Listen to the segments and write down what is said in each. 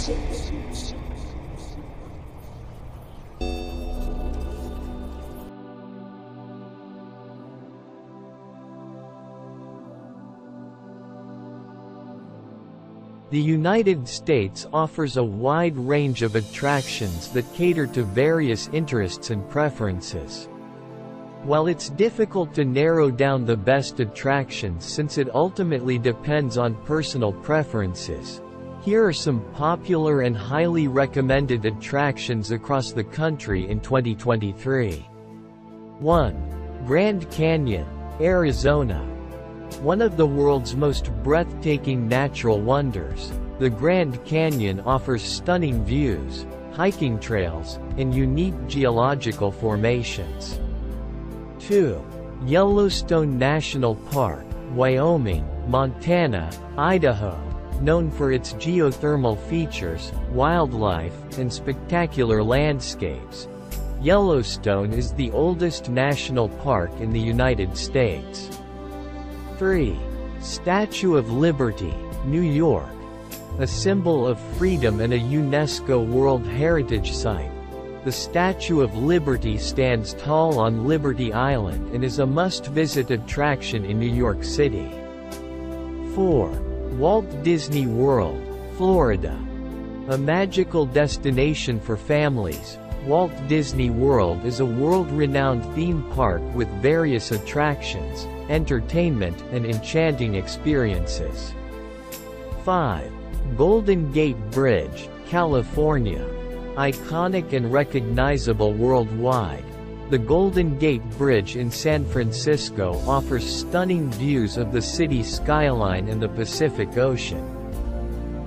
The United States offers a wide range of attractions that cater to various interests and preferences. While it's difficult to narrow down the best attractions since it ultimately depends on personal preferences, here are some popular and highly recommended attractions across the country in 2023. 1. Grand Canyon, Arizona. One of the world's most breathtaking natural wonders, the Grand Canyon offers stunning views, hiking trails, and unique geological formations. 2. Yellowstone National Park, Wyoming, Montana, Idaho. Known for its geothermal features, wildlife, and spectacular landscapes, Yellowstone is the oldest national park in the United States. 3. Statue of Liberty, New York. A symbol of freedom and a UNESCO World Heritage Site, the Statue of Liberty stands tall on Liberty Island and is a must-visit attraction in New York City. 4. Walt Disney World, Florida. A magical destination for families, Walt Disney World is a world-renowned theme park with various attractions, entertainment, and enchanting experiences. 5. Golden Gate Bridge, California. Iconic and recognizable worldwide, the Golden Gate Bridge in San Francisco offers stunning views of the city's skyline and the Pacific Ocean.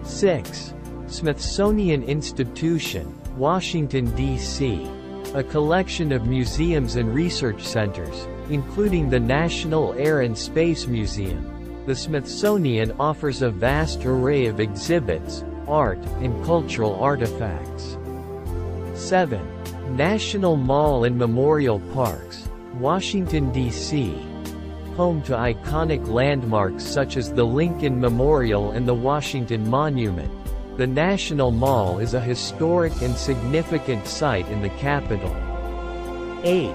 6. Smithsonian Institution, Washington, D.C. A collection of museums and research centers, including the National Air and Space Museum. The Smithsonian offers a vast array of exhibits, art, and cultural artifacts. 7. National Mall and Memorial Parks, Washington, D.C. Home to iconic landmarks such as the Lincoln Memorial and the Washington Monument, the National Mall is a historic and significant site in the capital. 8.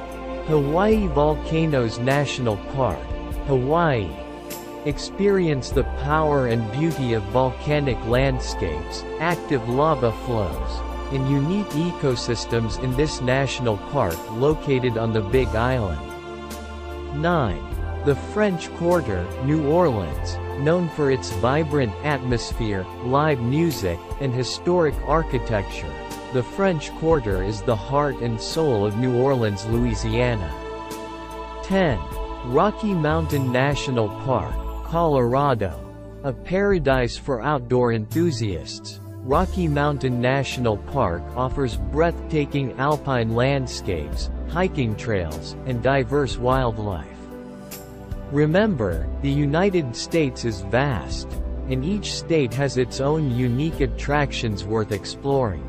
Hawaii Volcanoes National Park, Hawaii. Experience the power and beauty of volcanic landscapes, active lava flows, and unique ecosystems in this national park located on the Big Island. 9. The French Quarter, New Orleans. Known for its vibrant atmosphere, live music, and historic architecture, the French Quarter is the heart and soul of New Orleans, Louisiana. 10. Rocky Mountain National Park, Colorado. A paradise for outdoor enthusiasts, Rocky Mountain National Park offers breathtaking alpine landscapes, hiking trails, and diverse wildlife. Remember, the United States is vast, and each state has its own unique attractions worth exploring.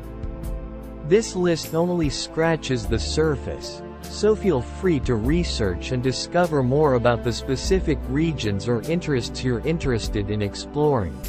This list only scratches the surface, so feel free to research and discover more about the specific regions or interests you're interested in exploring.